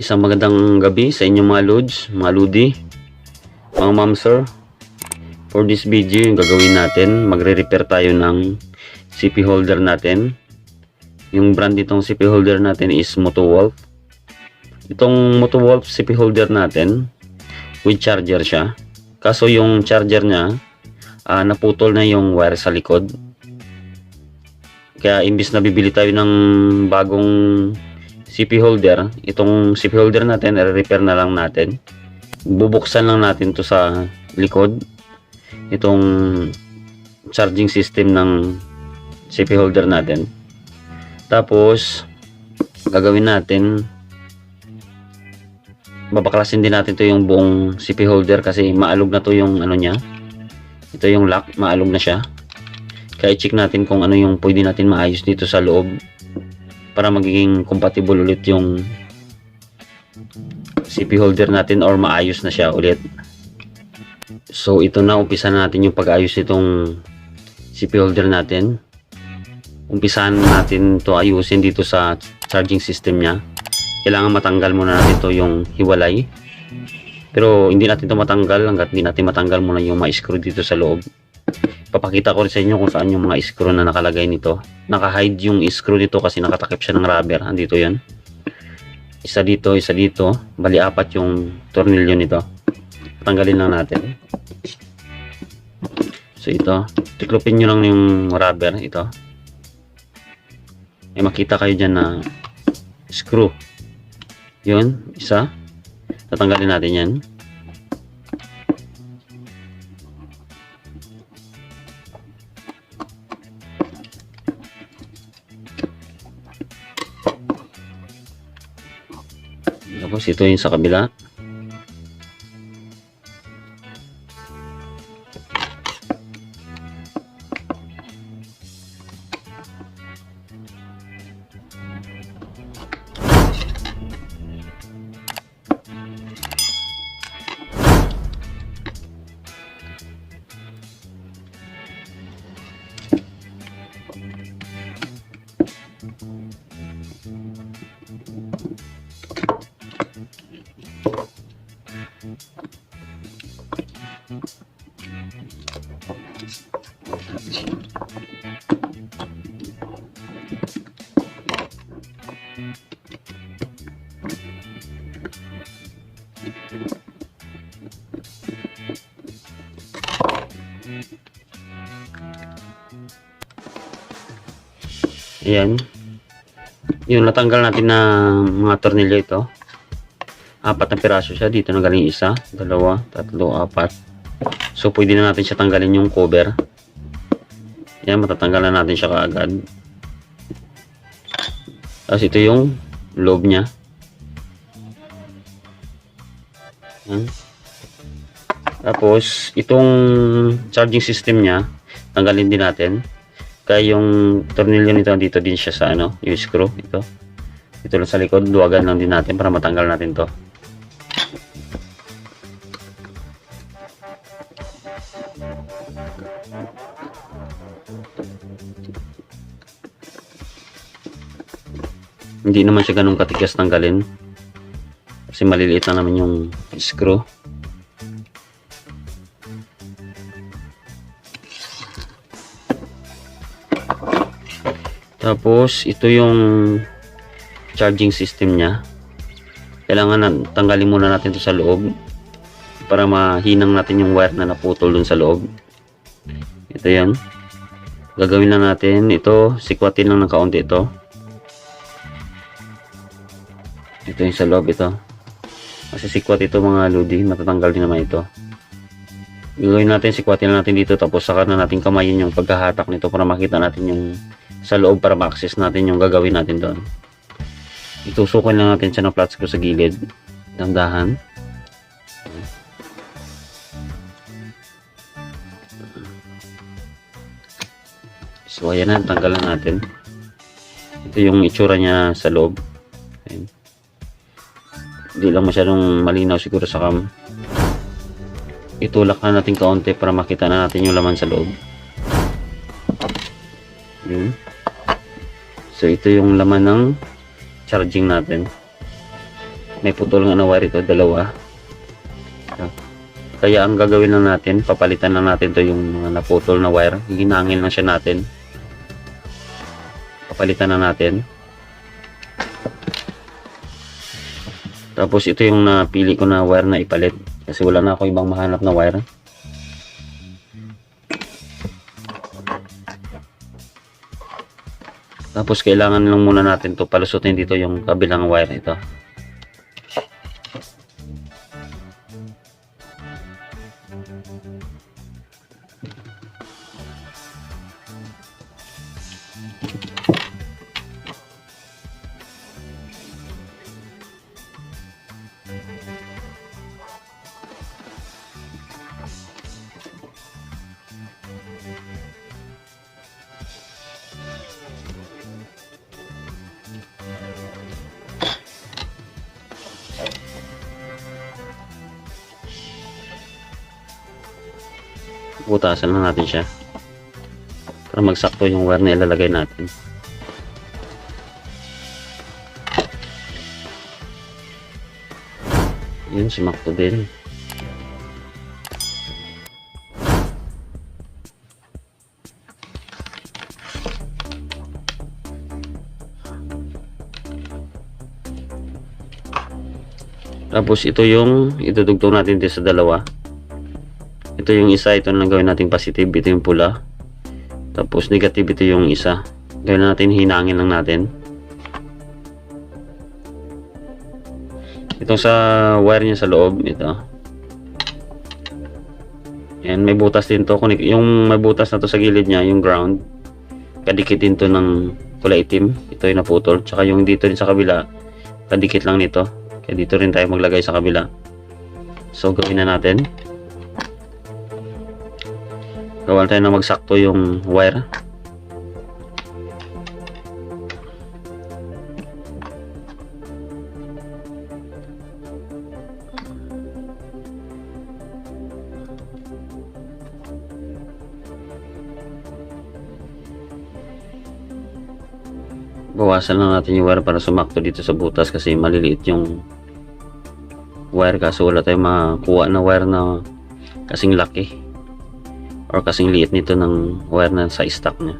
Isang magandang gabi sa inyong mga lods, mga lodi, mga ma'am sir. For this video, yung gagawin natin, magre-repair tayo ng CP holder natin. Yung brand nitong CP holder natin is Motowolf. Itong Motowolf CP holder natin, with charger siya. Kaso yung charger niya, naputol na yung wire sa likod. Kaya imbis na bibili tayo ng bagong CP holder, itong CP holder natin, i-repair na lang natin. Bubuksan lang natin to sa likod, itong charging system ng CP holder natin. Tapos gagawin natin, babaklasin din natin to yung buong CP holder kasi maalog na to yung ano niya. Ito yung lock, maalog na siya. Kaya i-check natin kung ano yung pwede natin maayos dito sa loob para magiging compatible ulit yung CP holder natin or maayos na siya ulit. So ito na, umpisa natin yung pag-ayos itong CP holder natin. Umpisahan natin to ayusin dito sa charging system niya. Kailangan matanggal muna natin to yung hiwalay. Pero hindi natin to matanggal hanggat hindi natin matanggal muna yung mga screw dito sa loob. Papakita ko rin sa inyo kung saan yung mga screw na nakalagay nito. Naka-hide yung screw dito kasi nakatakip siya ng rubber. Andito yan. Isa dito, isa dito. Bali apat yung tornilyo nito. Tanggalin lang natin. So ito, tiklopin nyo lang yung rubber. Ito. May makita kayo dyan na screw. Yun, isa. Tatanggalin natin yan. Tapos ito yung sa kabila. Ayan. Yung natanggal natin na mga tornilyo ito. Apat na piraso siya. Dito na galing isa, dalawa, tatlo, apat. So pwede na natin siya tanggalin yung cover. Ayan, matatanggalan natin siya kaagad. Tapos ito yung loob niya. Ayan. Tapos itong charging system niya, tanggalin din natin. Kaya yung tornilyo nito dito din siya sa ano, yung screw ito. Ito lang sa likod, luwagan lang din natin para matanggal natin to. Hindi naman siya ganun katigas tanggalin. Kasi maliliit na naman yung screw. Tapos ito yung charging system niya. Kailangan tanggalin muna natin ito sa loob para mahinang natin yung wire na naputol dun sa loob. Ito yan. Gagawin na natin ito, sikwatin lang ng kaunti ito. Ito yung sa loob ito. Kasi sikwat ito mga lodi, matatanggal din naman ito. Gagawin natin, sikwatin na natin dito, tapos saka na natin kamayin yung pagkahatak nito para makita natin yung sa loob para ma-access natin yung gagawin natin doon. Itusukin lang natin siya ng flat screw sa gilid. Dandahan. So ayan na, tanggalan natin. Ito yung itsura niya sa loob. Ayan. Hindi lang masyadong malinaw siguro sa cam. Itulak na natin kaunti para makita na natin yung laman sa loob. Yun. So ito yung laman ng charging natin. may putol nga na wire ito, dalawa. Kaya ang gagawin lang natin, papalitan lang natin to yung mga naputol na wire. Ginangin lang siya natin. Papalitan na natin. Tapos ito yung napili ko na wire na ipalit. Kasi wala na ako ibang mahanap na wire. Tapos kailangan lang muna natin to palusutin dito yung kabilang wire ito. Butasan lang natin siya para magsakto yung wire na ilalagay natin. Yun, sumakto din. Tapos ito yung idudugtong natin dito sa dalawa. Ito yung isa, ito na gawin natin positive, ito yung pula. Tapos negative, ito yung isa. Gawin natin, hinangin lang natin. Itong sa wire niya sa loob, ito. Yan, may butas din to. Yung may butas na to sa gilid niya, yung ground, kadikit din to ng kulay itim. Ito yung naputol. Tsaka yung dito din sa kabila, kadikit lang nito. Kaya dito rin tayo maglagay sa kabila. So, gawin na natin. Gawin tayo na magsakto yung wire. Bawasan lang natin yung wire para sumakto dito sa butas kasi maliliit yung wire, kaso wala tayong makuha na wire na kasing laki or kasing liit nito ng wire na sa stock niya.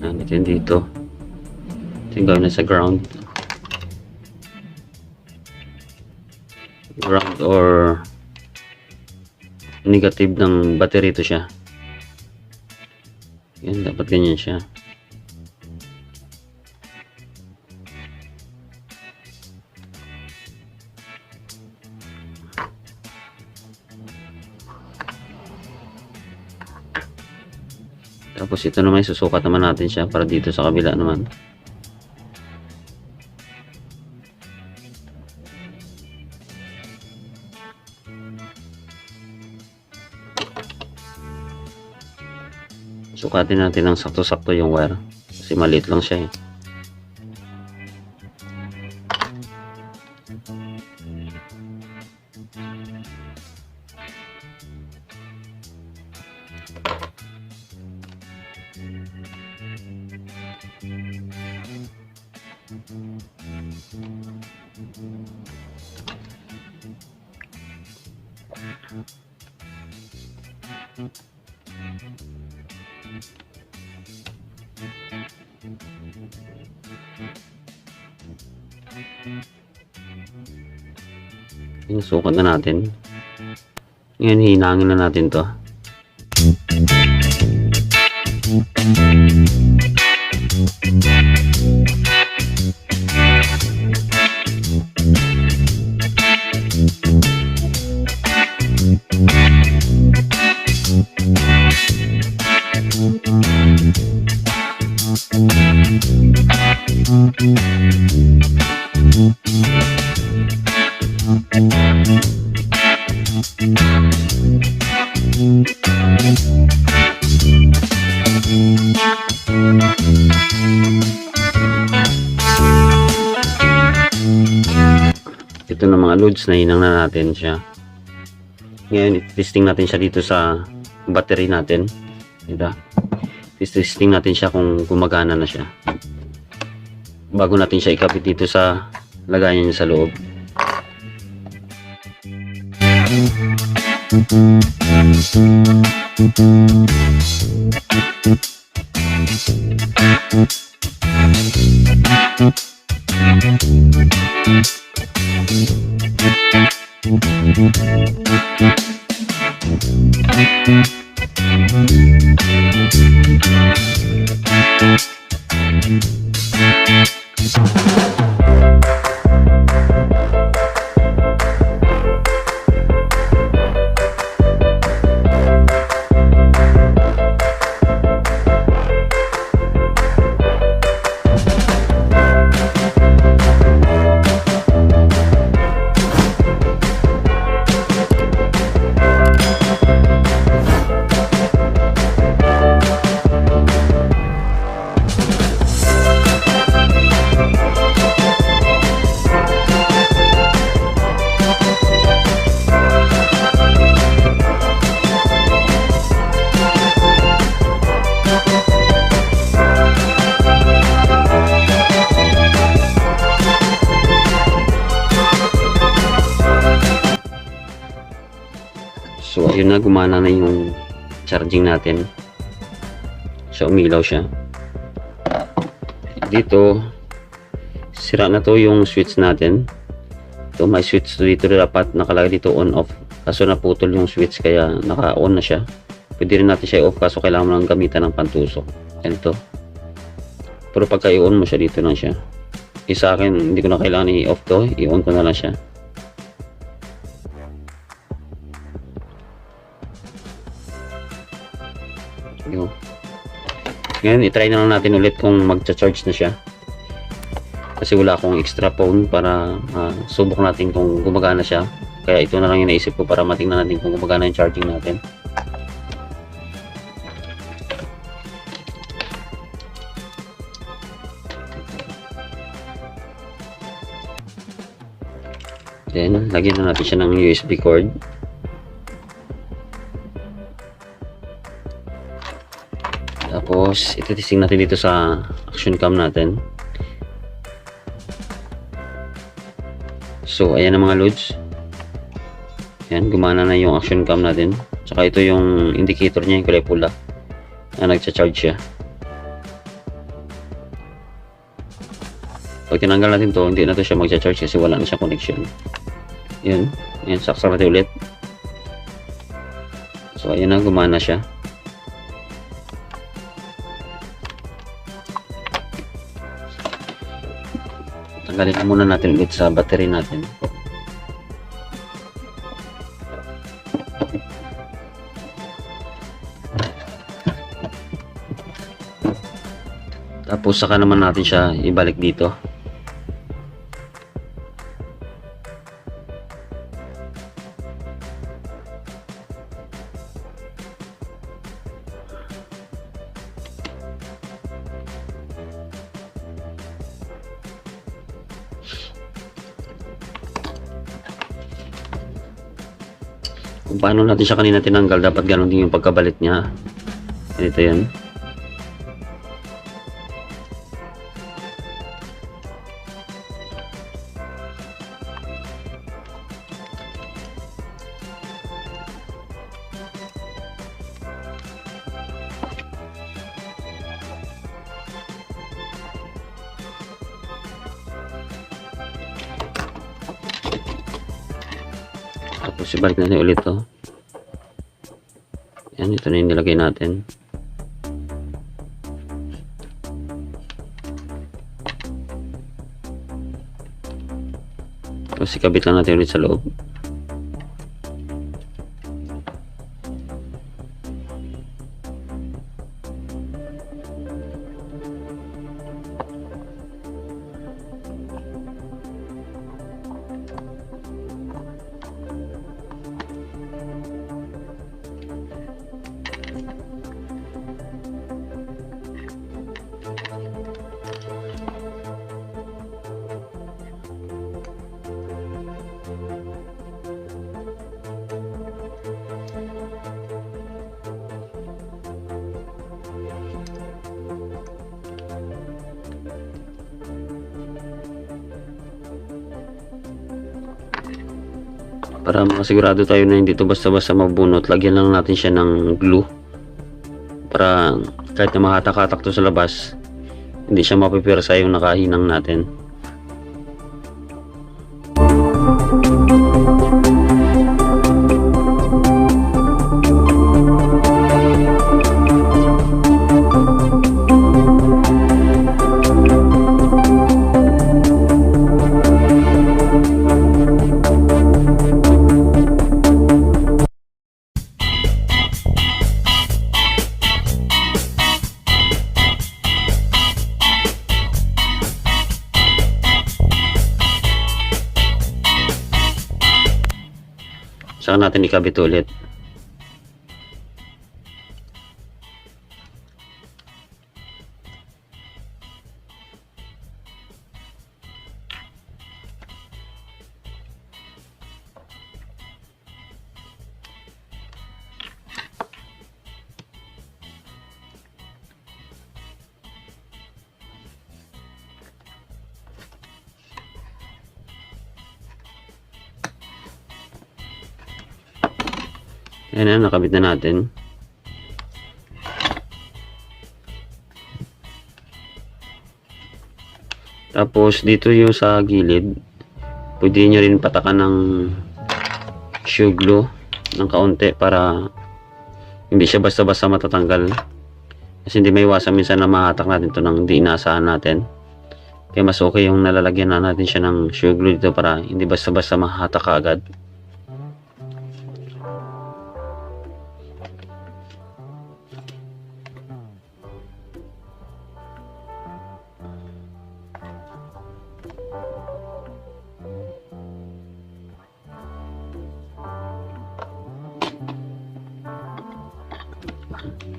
Yan, ito yung dito. Ito yung gawin na sa ground or negative ng battery. Ito siya. Yan, dapat ganyan siya. Tapos ito naman, susukat naman natin siya para dito sa kabila naman. Sukatin natin ng sakto-sakto yung wire kasi maliit lang siya eh. Sinusukat na natin. Ngayon hinangin na natin to. Ito na mga loads, na hinang na natin siya. Ngayon, testing natin siya dito sa battery natin. Diba? Testing natin siya kung gumagana na siya. Bago natin siya ikabit dito sa lagayan niya sa loob. So ayun na, gumana na yung charging natin. So umilaw siya. Dito sira na to yung switch natin. Ito may switch dito, dapat nakalagay dito on off. Kaso naputol yung switch kaya naka-on na siya. Pwede rin natin siya i-off kaso kailangan mo lang gamitan ng pantusok. Ganito. Pero pagka i-on mo siya, dito lang siya. Sa akin hindi ko na kailangan i-off to, i-on ko na lang siya. Yun. Ngayon, itry na lang natin ulit kung magcha-charge na siya. Kasi wala akong extra phone para subok natin kung gumagana siya. Kaya ito na lang yung naisip ko para matingnan natin kung gumagana yung charging natin. Then, lagyan na natin siya ng USB cord. Tapos, ito-testing natin dito sa action cam natin. So, ayan ang mga loads. Ayan, gumana na yung action cam natin. Tsaka ito yung indicator niya, yung kulay pula. Na nagcha-charge siya. Pag tinanggal natin to, hindi na to siya magcha-charge kasi wala na siya connection. Ayan, ayan, saksak natin ulit. So, ayan na, gumana siya. Tanggalin muna natin ulit sa battery natin. Tapos saka naman natin siya ibalik dito. Kung paano natin siya kanina tinanggal, dapat ganun din yung pagkabalit niya. Ganito yan. Tapos ibalik natin ulit to. Yan, ito na yung nilagay natin. Tapos ikabit lang natin ulit sa loob. Para makasigurado tayo na hindi ito basta-basta mabunot, lagyan lang natin siya ng glue para kahit na mahatak-hatak to sa labas, hindi siya mapipirsa yung nakahinang natin. Saka natin ikabit ulit. Ayan na, nakabit na natin. Tapos dito yung sa gilid, pwede nyo rin patakan ng shoe glue ng kaunti para hindi siya basta-basta matatanggal. Kasi hindi may iwasan minsan na mahatak natin ito ng di inaasahan natin. Kaya mas okay yung nalalagyan na natin siya ng shoe glue dito para hindi basta-basta mahatak agad.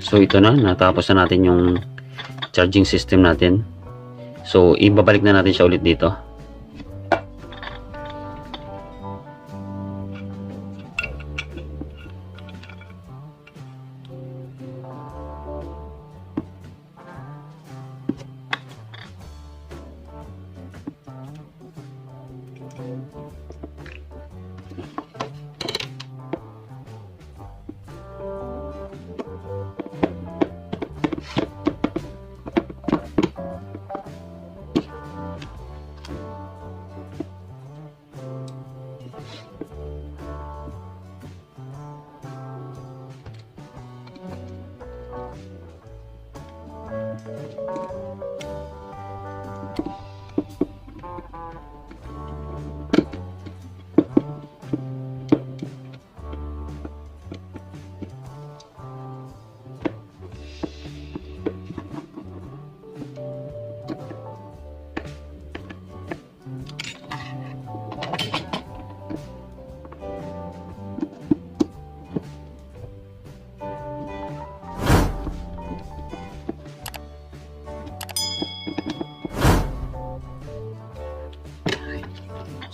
So ito na, natapos na natin yung charging system natin. So ibabalik na natin siya ulit dito.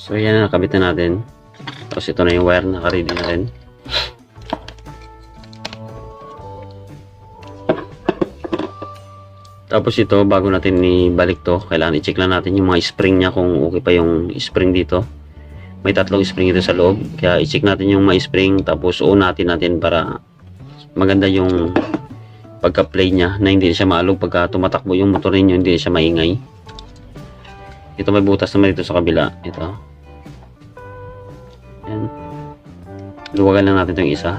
So yan na, nakabit na natin. Tapos ito na yung wire, naka-ready na rin. Tapos ito, bago natin ibalik to, kailangan i-check lang natin yung mga spring niya kung okay pa yung spring dito. May tatlong spring ito sa loob, kaya i-check natin yung mga spring, tapos unatin natin para maganda yung pagka-play niya, na hindi siya maalog pagka tumatakbo yung motor ninyo, hindi siya maingay. Ito may butas naman dito sa kabila. Ito. Yan. Luwagan lang natin itong isa.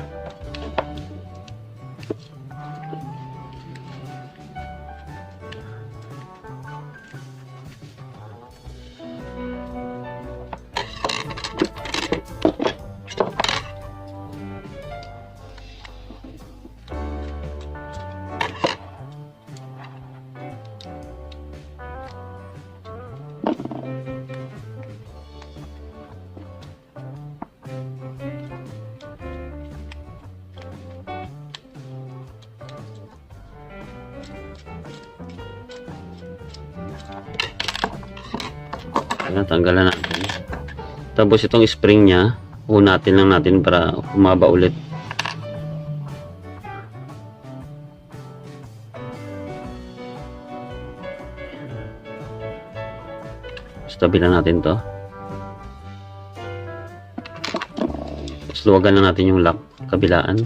Ayan, tanggalan natin. Tapos itong spring nya, unatin lang natin para humaba ulit. Tabi lang natin to. Tapos luwagan na natin yung lock kabilaan.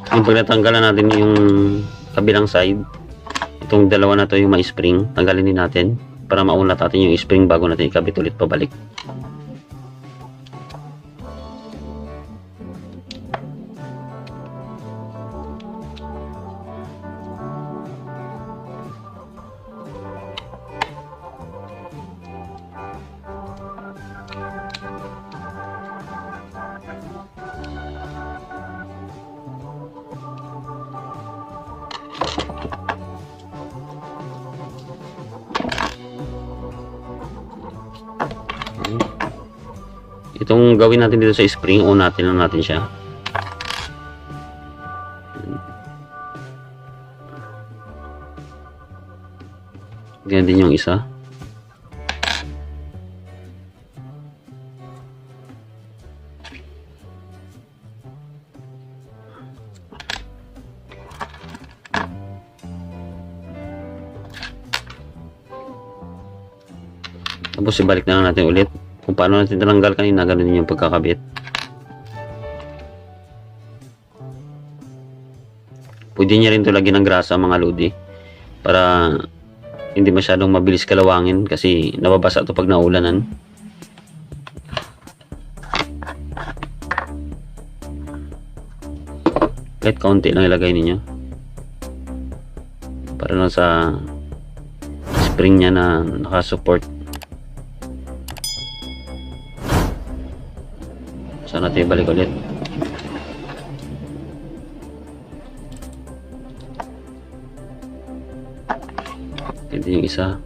Yung pag natanggalan natin yung kabilang side, itong dalawa na to yung may spring, tanggalin din natin para maunat natin yung spring bago natin ikabit ulit pabalik. Itong gawin natin dito sa spring, on natin lang natin siya. Ganyan din yung isa. Tapos ibalik na lang natin ulit. Kung paano natin tinanggal kanina, ganun din yung pagkakabit. Pwede niya rin ito lagyan ng grasa mga lodi para hindi masyadong mabilis kalawangin kasi nababasa ito pag naulanan. Kahit kaunti lang ilagay ninyo para lang sa spring niya na nakasupport. Saan natin ibalik ulit? Ito yung isa.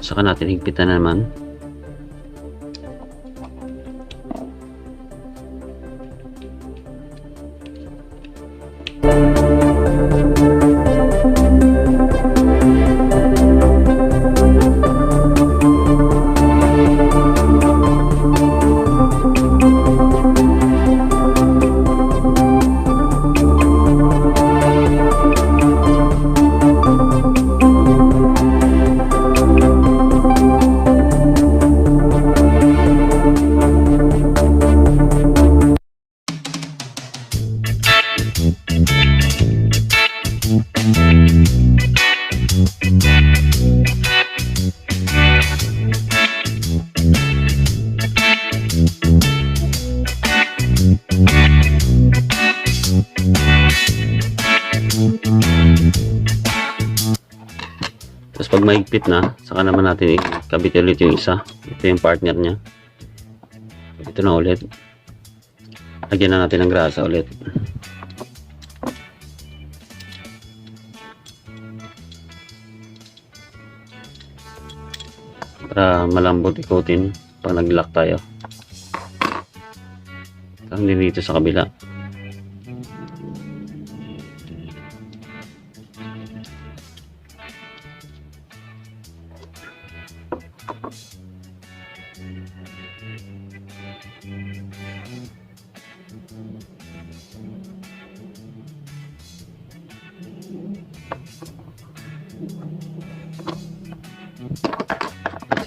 Saka natin higpitan naman. Tapos pag mahigpit na, saka naman natin ikabit ulit yung isa. Ito yung partner niya. Ito na ulit. Lagyan na natin ng grasa ulit. Para malambot ikutin pag nag-lock tayo. Saka din dito sa kabila.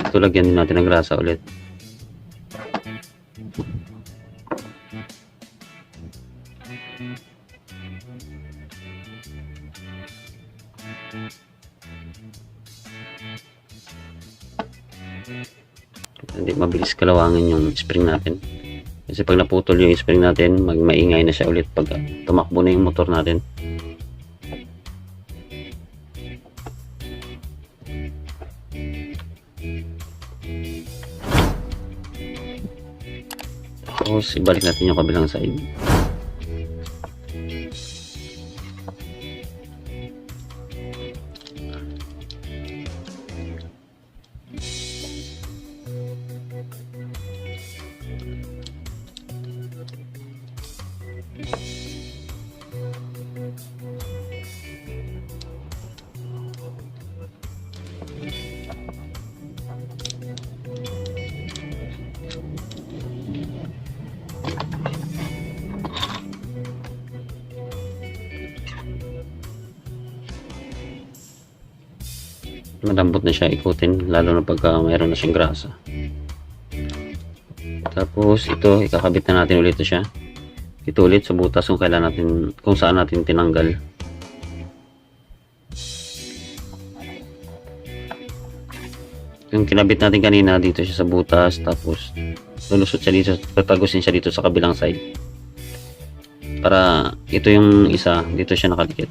Ito lagyan din natin ng grasa ulit. Hindi mabilis kalawangin yung spring natin. Kasi pag naputol yung spring natin, maingay na siya ulit pag tumakbo na yung motor natin. Tapos ibalik natin yung kabilang side. Malambot na siya ikutin, lalo na pagka mayroon na siyang grasa. Tapos ito, ikakabit na natin ulit siya. Ito ulit sa butas kung kailan natin, kung saan natin tinanggal. Yung kinabit natin kanina dito siya sa butas, tapos lulusot siya dito, tatagusin siya dito sa kabilang side. Para ito yung isa, dito siya nakadikit.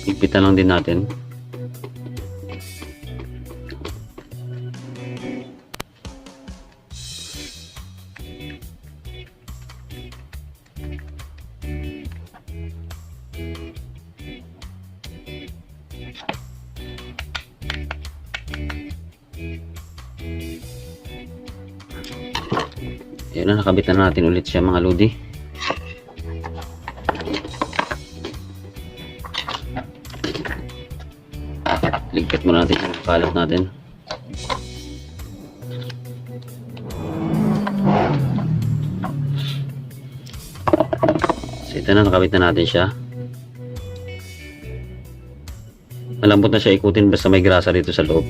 Higpitan lang din natin. Ayan na, nakabit na natin ulit siya mga lodi. Ligpit mo natin yung kalat natin. So ito na, nakabit na natin siya. Malambot na siya ikutin basta may grasa dito sa loob.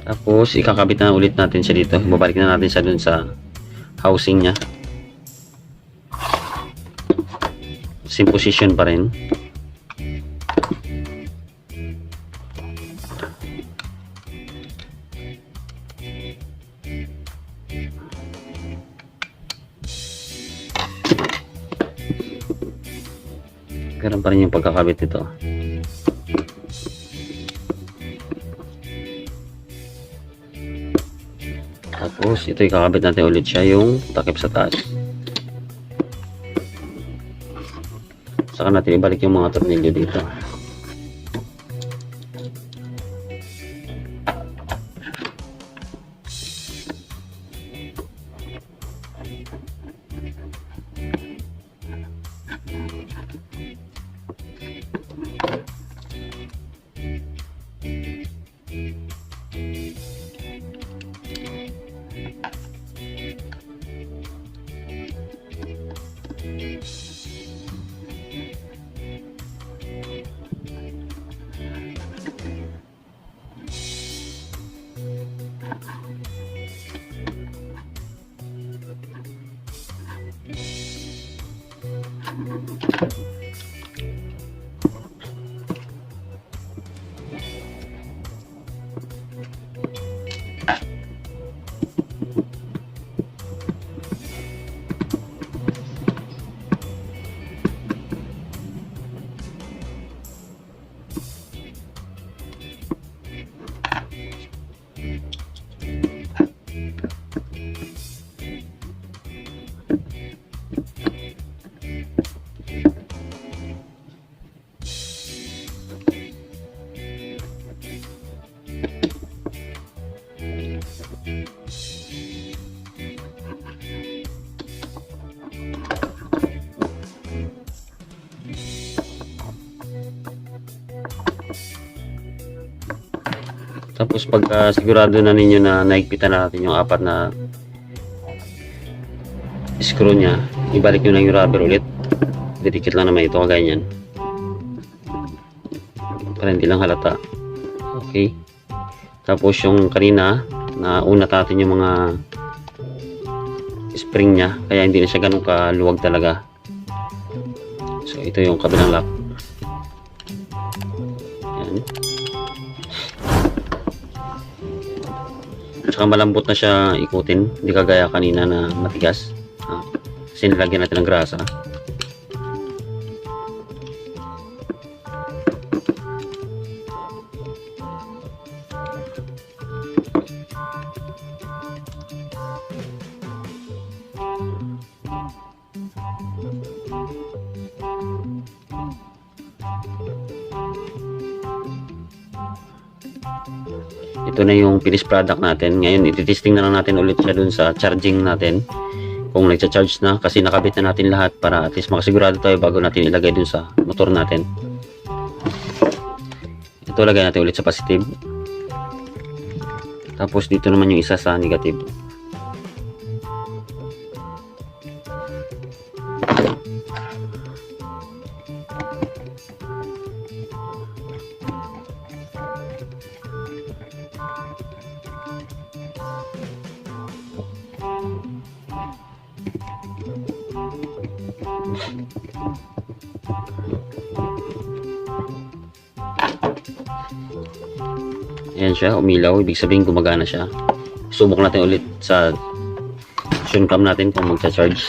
Tapos ikakabit na ulit natin siya dito. Babalik na natin siya dun sa housing niya. Same position pa rin. Ganun pa rin yung pagkakabit nito. Tapos ito ikakabit natin ulit siya yung takip sa taas. Saka natin ibalik yung mga tornilyo dito. Tapos pagka sigurado na ninyo na naigpitan na natin yung apat na screw nya, ibalik nyo lang yung rubber ulit. Didikit lang naman ito kagaya nyan para hindi lang halata. Okay, tapos yung kanina na una natin yung mga spring nya, kaya hindi na siya ganun kaluwag talaga. ito yung kabilang lock. Yan. Tsaka malambot na siya ikutin, hindi kagaya kanina na matigas. Kasi nilagyan natin ng grasa. Ito na yung finished product natin. Ngayon, ititesting na lang natin ulit siya dun sa charging natin. Kung nagcha-charge na, kasi nakabit na natin lahat para at least makasigurado tayo bago natin ilagay dun sa motor natin. Ito lagay natin ulit sa positive. Tapos dito naman yung isa sa negative. Ayan siya, umilaw. Ibig sabihin gumagana siya. Subok natin ulit sa action cam natin kung magcha-charge.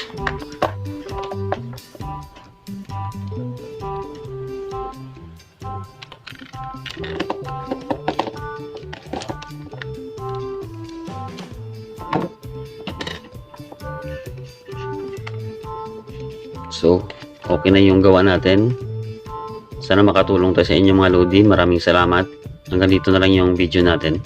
So, okay na yung gawa natin. Sana makatulong tayo sa inyo mga Lodi. Maraming salamat. Hanggang dito na lang yung video natin.